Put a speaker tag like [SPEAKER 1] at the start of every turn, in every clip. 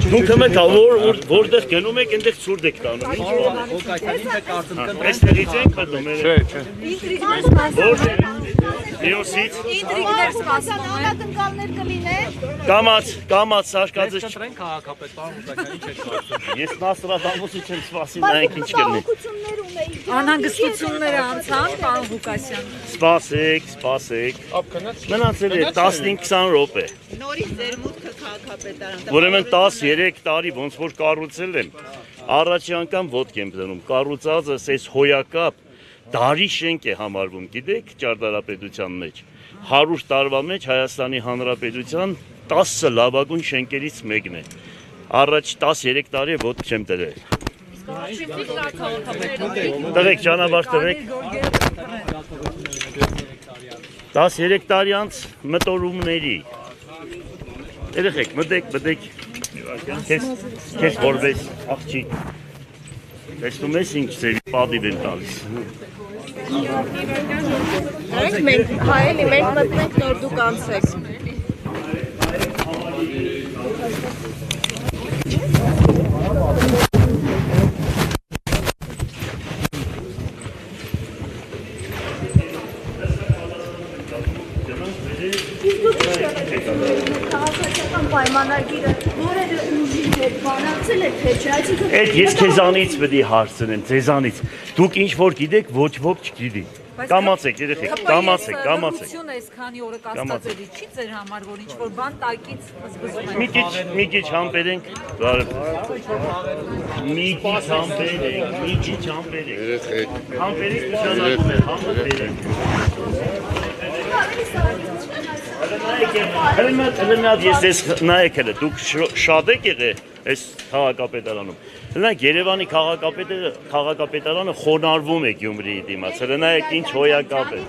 [SPEAKER 1] Դուք եք որտեղ գնում եք, այնտեղ ցուրտ եք տանում։ Այստեղից ենք մտնում։ Մյուսից
[SPEAKER 2] ինտրիգներ սպասում են։ Անակնկալներ կլինեն։
[SPEAKER 1] Կամաց սարկածը
[SPEAKER 3] Չտրեն քաղաքապետարան Ղուկասյանին չեք կարծում։
[SPEAKER 1] Ես Նասրադամոսի չեմ սպասի, նայեք ինչ կլինի։
[SPEAKER 2] Անհանգստությունները անցան, պարոն Ղուկասյան։
[SPEAKER 1] Սպասեք։ Մնացել է 15-20 րոպե։
[SPEAKER 4] Նորից ձեր մուտքը քաղաքապետարան։
[SPEAKER 1] Ուրեմն 13 տարի ոնց որ կառուցել եմ, առաջի անգամ ոտք եմ դնում, կառուցածս այս հոյակապ դարի շենք է համարվում, գիտեք, ճարտարապետության մեջ, 100 տարվա մեջ Հայաստանի Հանրապետության 10 լավագույն շենքերից մեկն է, առաջ 13 տարի ոտք չեմ դրել։ Տղեկ, ճանապարհ տվեք, 13 տարի անց մտորումների, երեխեք, մտեք, քեզ որպես աղջիկ, տեսնում ես ինչ ձևի պատիվ են տալիս։
[SPEAKER 4] Մենք հայելի, մենք մտնենք նոր դուք անցեք։
[SPEAKER 2] Պայմանագիրը որևէ ուժի հետ բանացել եք, թե չէ, այսինքն
[SPEAKER 1] Այդ ես քեզանից պետք է հարցնեմ, ձեզանից։ Դուք ինչ որ գիտեք, ոչ ոք չգիտի։ Կամացեք, երեխեք, կամացեք։
[SPEAKER 2] Լրությունը այսքանի օրը կասկածելի չի ձեր համար, որ ինչ որ բան տակից զգում եք։
[SPEAKER 1] Մի քիչ համբերենք, մի քիչ համբերենք։
[SPEAKER 5] Երեխեք։
[SPEAKER 1] Համբերենք նշանակում է համբերենք։ Հլնատ ես ես նայեք հլը, դուք շատ եք եղել այս քաղաքապետարանում։ Հլնակ Երևանի քաղաքապետարանը խոնարհվում է Գյումրիի դիմաց, հլնայեք ինչ հոյակապ է։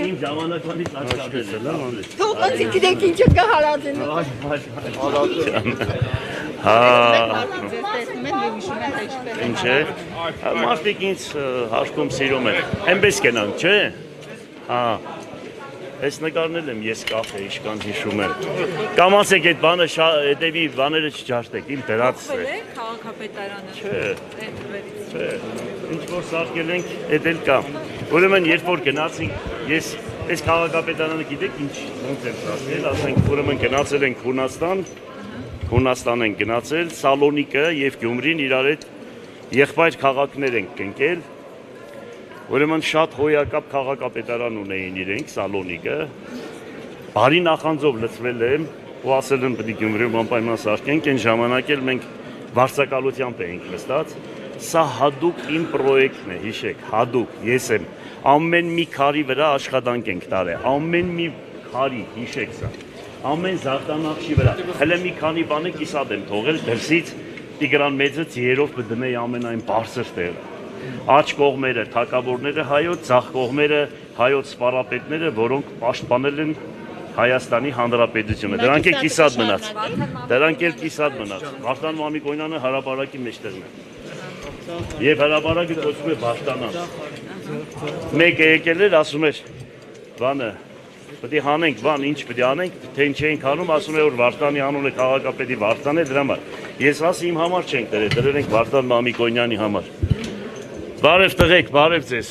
[SPEAKER 1] Իմ ժամանակվանից աշխատել է, լավ։
[SPEAKER 4] Թող ոնց գիտեք ինչը կհարածեն։
[SPEAKER 1] Ինչ է։ Մարդիկ ինձ հաշվում սիրում են։ Այնպես կենանք, չէ՞։ Այս նկարնել եմ ես կաֆե իշքան հիշում եմ։ Կամացեք այդ բանը հետևի բաները չջարդեք, իմ դրածս է։
[SPEAKER 2] Քաղաքապետարանը։
[SPEAKER 1] Չէ։ Ինչ որ սարքել ենք, էդ էլ կա։ Ուրեմն երբ որ գնացինք, ես այս քաղաքապետարանը գիտեք ինչ ոնց եմ սարքել, ասենք ուրեմն գնացել ենք Հունաստան ենք գնացել, Սալոնիկը եւ Գյումրին իրար հետ եղբայր քաղաքներ ենք կնկել։ Ուրեմն շատ հոյակապ քաղաքապետարան ունեին իրենք Սալոնիկը։ Բարի նախանձով լցվել եմ ու ասել եմ պետք է Գյումրիում անպայման սարքենք, այն ժամանակ էլ մենք վարձակալությամբ էինք նստած։ Սա հատուկ իմ պրոյեկտն է, հիշեք, հատուկ, ես եմ ամեն մի քարի վրա աշխատանք ենք տարել, ամեն մի քարի, հիշեք սա, ամեն զարդանախշի վրա, հələ մի քանի բանը կիսատ եմ թողել դրսից Տիգրան մեծը ձիերով կդնեի ամենայն բարձր տեղը։ Աջ կողմերը թագավորները հայոց, ձախ կողմերը հայոց սպառապետները, որոնք պաշտպանել են Հայաստանի Հանրապետությունը։ Դրանք էլ կիսատ մնաց։ Վարդան Մամիկոնյանը հրապարակի մեջտեղն է։ Եվ հրապարակը կոչվում է Վարդանան։ Մեկը եկել էր, ասում էր, բանը, պետք է հանենք, բան, ինչ պետք է անենք, թե ինչ էինք անում, ասում է, որ Վարդանի անունը քաղաքապետի Վարդան է, դրա համար։ Ես ասի իմ համար չենք դրել, դրել ենք Վարդան Մամիկոնյանի համար։ Բարև տղեկ, բարև ձեզ։